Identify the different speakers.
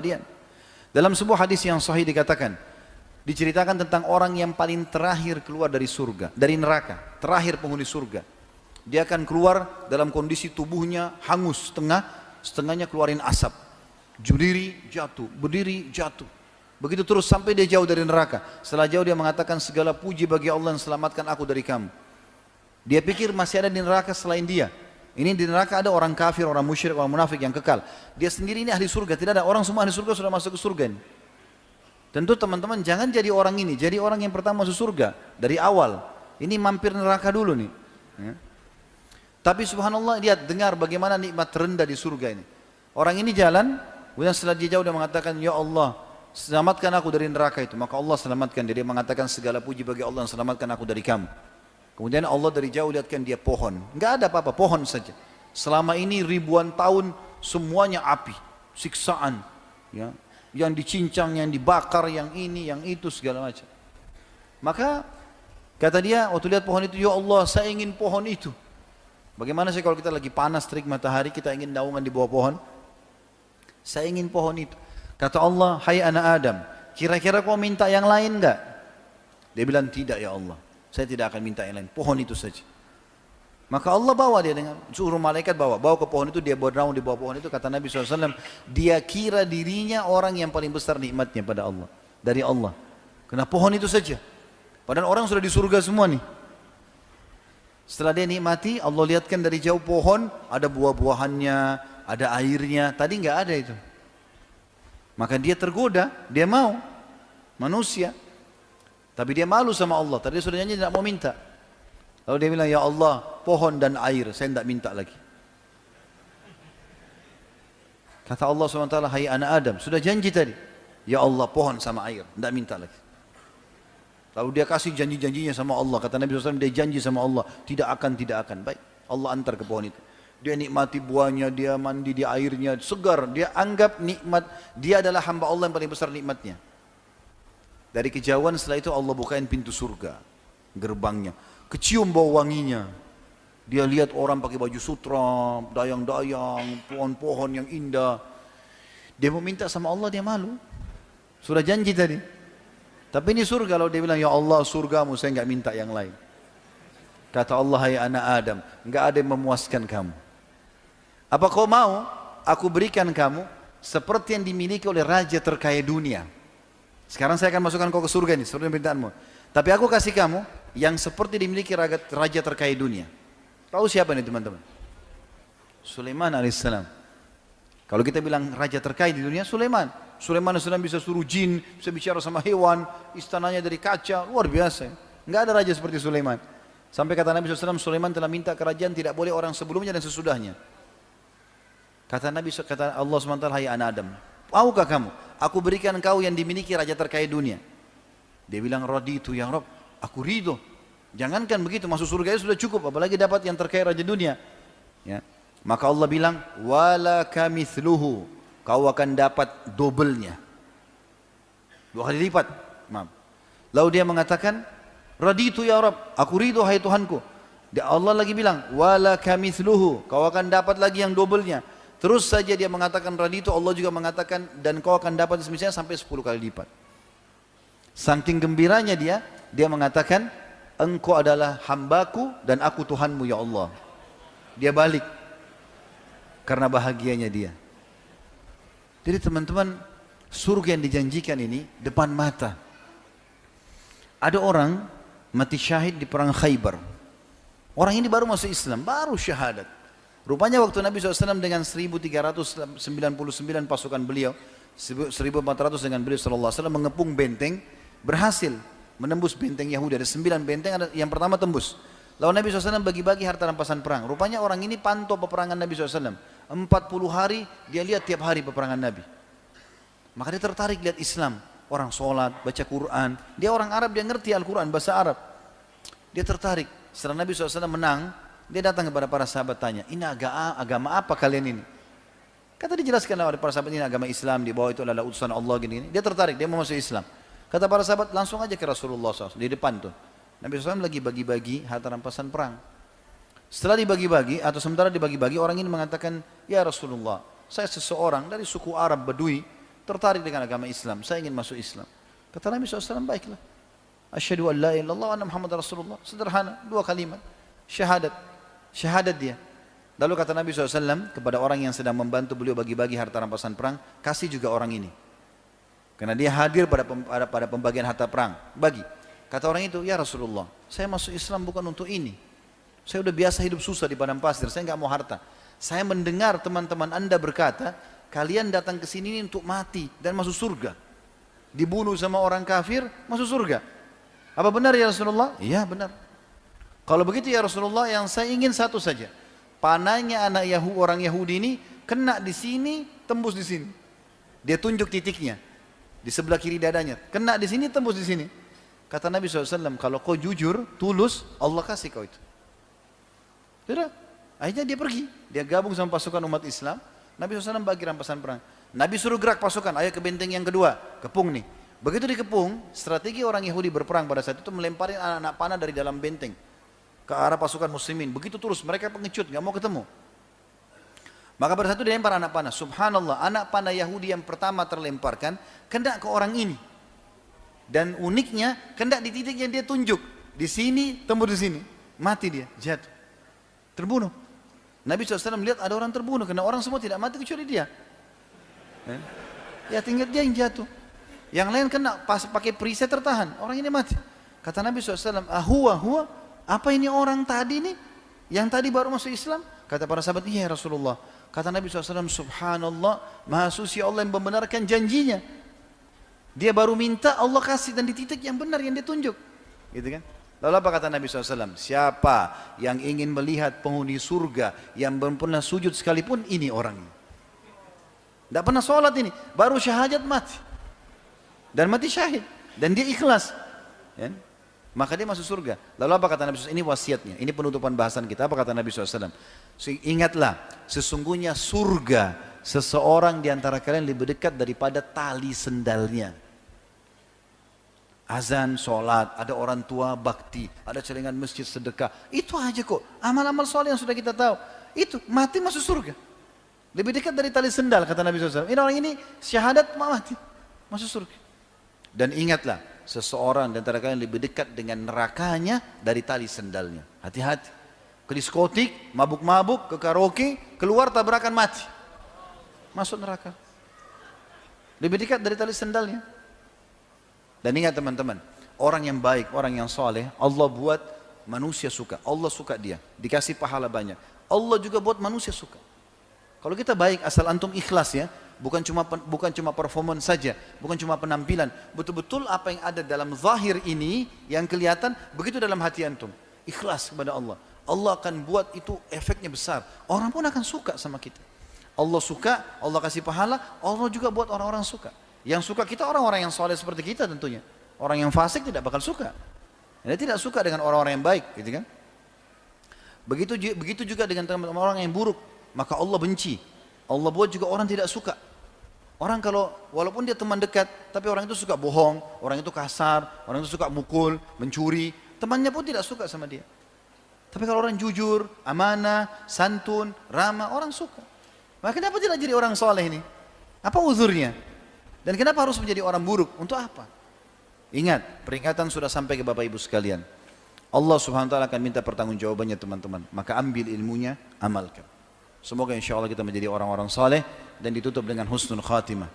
Speaker 1: kalian. Dalam sebuah hadis yang sahih dikatakan, diceritakan tentang orang yang paling terakhir keluar dari surga, dari neraka, terakhir penghuni surga. Dia akan keluar dalam kondisi tubuhnya hangus setengah, setengahnya keluarin asap. Berdiri jatuh, berdiri jatuh. Begitu terus sampai dia jauh dari neraka. Setelah jauh dia mengatakan, segala puji bagi Allah yang selamatkan aku dari kamu. Dia pikir masih ada di neraka selain dia. Ini di neraka ada orang kafir, orang musyrik, orang munafik yang kekal. Dia sendiri ini ahli surga, tidak ada orang semua ahli surga sudah masuk ke surga ini. Tentu teman-teman jangan jadi orang ini, jadi orang yang pertama masuk surga dari awal. Ini mampir neraka dulu nih. Ya. Tapi subhanallah lihat, dengar bagaimana nikmat terendah di surga ini. Orang ini jalan, kemudian setelah dia jauh dia mengatakan, ya Allah, selamatkan aku dari neraka itu. Maka Allah selamatkan dia, dia mengatakan segala puji bagi Allah yang selamatkan aku dari kamu. Kemudian Allah dari jauh lihatkan dia pohon, nggak ada apa-apa, pohon saja. Selama ini ribuan tahun semuanya api, siksaan, ya, yang dicincang, yang dibakar, yang ini, yang itu segala macam. Maka kata dia waktu lihat pohon itu, ya Allah saya ingin pohon itu. Bagaimana sih kalau kita lagi panas terik matahari, kita ingin naungan di bawah pohon? Saya ingin pohon itu. Kata Allah, hai anak Adam, kira-kira kau minta yang lain enggak? Dia bilang tidak ya Allah, saya tidak akan minta yang lain, pohon itu saja. Maka Allah bawa dia dengan suruh malaikat bawa ke pohon itu, dia bernaung di bawah pohon itu. Kata Nabi SAW, dia kira dirinya orang yang paling besar nikmatnya pada Allah, dari Allah. Karena pohon itu saja. Padahal orang sudah di surga semua nih. Setelah dia nikmati, Allah lihatkan dari jauh pohon, ada buah-buahannya, ada airnya. Tadi nggak ada itu. Maka dia tergoda, dia mau manusia. Tapi dia malu sama Allah. Tadi sudah janji tidak mau minta. Lalu dia bilang, ya Allah, pohon dan air, saya tidak minta lagi. Kata Allah SWT, hai anak Adam, sudah janji tadi. Ya Allah, pohon sama air, tidak minta lagi. Lalu dia kasih janji-janjinya sama Allah. Kata Nabi SAW, dia janji sama Allah, tidak akan. Baik, Allah antar ke pohon itu. Dia nikmati buahnya, dia mandi di airnya, segar. Dia anggap nikmat, dia adalah hamba Allah yang paling besar nikmatnya. Dari kejauhan setelah itu Allah bukain pintu surga, gerbangnya. Kecium bau wanginya. Dia lihat orang pakai baju sutra, dayang-dayang, pohon-pohon yang indah. Dia mau minta sama Allah, dia malu. Sudah janji tadi. Tapi ini surga, kalau dia bilang, ya Allah surgamu, saya enggak minta yang lain. Kata Allah, hai anak Adam, enggak ada yang memuaskan kamu. Apa kau mau aku berikan kamu seperti yang dimiliki oleh raja terkaya dunia? Sekarang saya akan masukkan kau ke surga ini, seperti permintaanmu. Tapi aku kasih kamu yang seperti dimiliki raja terkaya dunia. Tahu siapa ini teman-teman? Sulaiman alaihissalam. Kalau kita bilang raja terkaya di dunia, Sulaiman. Sulaiman alaihissalam bisa suruh jin, bisa bicara sama hewan, istananya dari kaca, luar biasa. Enggak ada raja seperti Sulaiman. Sampai kata Nabi SAW, Sulaiman telah minta kerajaan tidak boleh orang sebelumnya dan sesudahnya. Kata Allah SWT, hai anak Adam, maukah kamu? Aku berikan kau yang dimiliki raja terkaya dunia. Dia bilang, raditu ya Rabb, aku ridho. Jangankan begitu, masuk surga sudah cukup, apalagi dapat yang terkaya raja dunia. Ya. Maka Allah bilang, wala kamithluhu, kau akan dapat dobelnya. 2 kali lipat. Maaf. Lalu dia mengatakan, raditu ya Rabb, aku ridho hai Tuhanku. Allah lagi bilang, wala kamithluhu, kau akan dapat lagi yang dobelnya. Terus saja dia mengatakan raditu, Allah juga mengatakan dan kau akan dapat misalnya sampai 10 kali lipat. Saking gembiranya dia mengatakan, engkau adalah hambaku dan aku Tuhanmu ya Allah. Dia balik karena bahagianya dia. Jadi teman-teman, surga yang dijanjikan ini depan mata. Ada orang mati syahid di perang Khaybar. Orang ini baru masuk Islam, baru syahadat. Rupanya waktu Nabi SAW dengan 1399 pasukan beliau, 1400 dengan beliau SAW mengepung benteng, berhasil menembus benteng Yahudi. Ada 9 benteng, ada yang pertama tembus. Lalu Nabi SAW bagi-bagi harta rampasan perang. Rupanya orang ini pantau peperangan Nabi SAW. 40 hari dia lihat tiap hari peperangan Nabi. Maka dia tertarik lihat Islam. Orang sholat, baca Quran. Dia orang Arab, dia ngerti Al-Quran, bahasa Arab. Dia tertarik. Setelah Nabi SAW menang, dia datang kepada para sahabat tanya, ini agama apa kalian ini? Kata dijelaskan oleh para sahabat, ini agama Islam, di bawah itu adalah utusan Allah gini. Dia tertarik, dia mau masuk Islam. Kata para sahabat, langsung aja ke Rasulullah SAW, di depan tuh. Nabi SAW lagi bagi-bagi harta rampasan perang. Setelah dibagi-bagi, atau sementara dibagi-bagi, orang ini mengatakan, ya Rasulullah, saya seseorang dari suku Arab Badui, tertarik dengan agama Islam, saya ingin masuk Islam. Kata Nabi SAW, baiklah. Asyhadu an la ilaha illallah wa anna Muhammad Rasulullah. Sederhana, 2 kalimat. Syahadat. Syahadat dia. Lalu kata Nabi SAW kepada orang yang sedang membantu beliau bagi-bagi harta rampasan perang, kasih juga orang ini. Karena dia hadir pada pembagian harta perang. Bagi. Kata orang itu, ya Rasulullah, saya masuk Islam bukan untuk ini. Saya udah biasa hidup susah di padang pasir, saya nggak mau harta. Saya mendengar teman-teman Anda berkata, kalian datang ke sini untuk mati dan masuk surga. Dibunuh sama orang kafir, masuk surga. Apa benar ya Rasulullah? Iya benar. Kalau begitu ya Rasulullah, yang saya ingin satu saja. Panahnya orang Yahudi ini kena di sini, tembus di sini. Dia tunjuk titiknya di sebelah kiri dadanya. Kena di sini, tembus di sini. Kata Nabi SAW, kalau kau jujur, tulus, Allah kasih kau itu. Sudah. Akhirnya dia pergi. Dia gabung sama pasukan umat Islam. Nabi SAW bagi rampasan perang. Nabi suruh gerak pasukan, ayo ke benteng yang kedua, kepung nih. Begitu dikepung, strategi orang Yahudi berperang pada saat itu melemparin anak-anak panah dari dalam benteng ke arah pasukan muslimin. Begitu terus, mereka pengecut, nggak mau ketemu. Maka pada saat itu dilempar anak panah. Subhanallah, anak panah Yahudi yang pertama terlemparkan, kena ke orang ini. Dan uniknya, kena di titik yang dia tunjuk. Di sini, tembus di sini. Mati dia, jatuh. Terbunuh. Nabi SAW melihat ada orang terbunuh, karena orang semua tidak mati kecuali dia. Ya tinggal dia yang jatuh. Yang lain kena pas pakai perisai tertahan. Orang ini mati. Kata Nabi SAW, huwa, apa ini orang tadi nih? Yang tadi baru masuk Islam? Kata para sahabat, iya Rasulullah. Kata Nabi SAW, subhanallah, maha suci Allah yang membenarkan janjinya. Dia baru minta, Allah kasih, dan di titik yang benar yang dia tunjuk. Gitu kan? Lalu apa kata Nabi SAW? Siapa yang ingin melihat penghuni surga yang belum pernah sujud sekalipun, ini orangnya. Tidak pernah sholat ini, baru syahadat mati. Dan mati syahid. Dan dia ikhlas. Ya? Maka dia masuk surga. Lalu apa kata Nabi SAW? Ini wasiatnya, ini penutupan bahasan kita. Apa kata Nabi SAW? Ingatlah, sesungguhnya surga seseorang di antara kalian lebih dekat daripada tali sendalnya. Azan, sholat, ada orang tua bakti, ada celengan masjid sedekah. Itu aja kok, amal-amal soleh yang sudah kita tahu. Itu, mati masuk surga. Lebih dekat dari tali sendal, kata Nabi SAW. Ini orang ini syahadat mati, masuk surga. Dan ingatlah, seseorang di antara kalian lebih dekat dengan nerakanya dari tali sendalnya. Hati-hati. Ke diskotik, mabuk-mabuk, ke karaoke, keluar tabrakan mati. Masuk neraka. Lebih dekat dari tali sendalnya. Dan ingat teman-teman, orang yang baik, orang yang soleh, Allah buat manusia suka. Allah suka dia, dikasih pahala banyak. Allah juga buat manusia suka. Kalau kita baik, asal antum ikhlas ya, bukan cuma performance saja, bukan cuma penampilan, betul-betul apa yang ada dalam zahir ini yang kelihatan, begitu dalam hati antum. Ikhlas kepada Allah. Allah akan buat itu efeknya besar. Orang pun akan suka sama kita. Allah suka, Allah kasih pahala, Allah juga buat orang-orang suka. Yang suka kita orang-orang yang soleh seperti kita tentunya. Orang yang fasik tidak bakal suka. Dia tidak suka dengan orang-orang yang baik, gitu kan? Begitu juga dengan orang yang buruk. Maka Allah benci. Allah buat juga orang tidak suka. Orang kalau walaupun dia teman dekat, tapi orang itu suka bohong, orang itu kasar, orang itu suka mukul, mencuri, temannya pun tidak suka sama dia. Tapi kalau orang jujur, amanah, santun, ramah, orang suka. Maka kenapa tidak jadi orang soleh ini? Apa uzurnya? Dan kenapa harus menjadi orang buruk? Untuk apa? Ingat, peringatan sudah sampai ke Bapak Ibu sekalian. Allah Subhanahu wa taala akan minta pertanggungjawabannya teman-teman. Maka ambil ilmunya, amalkan. Semoga insya Allah kita menjadi orang-orang saleh dan ditutup dengan husnul khatimah.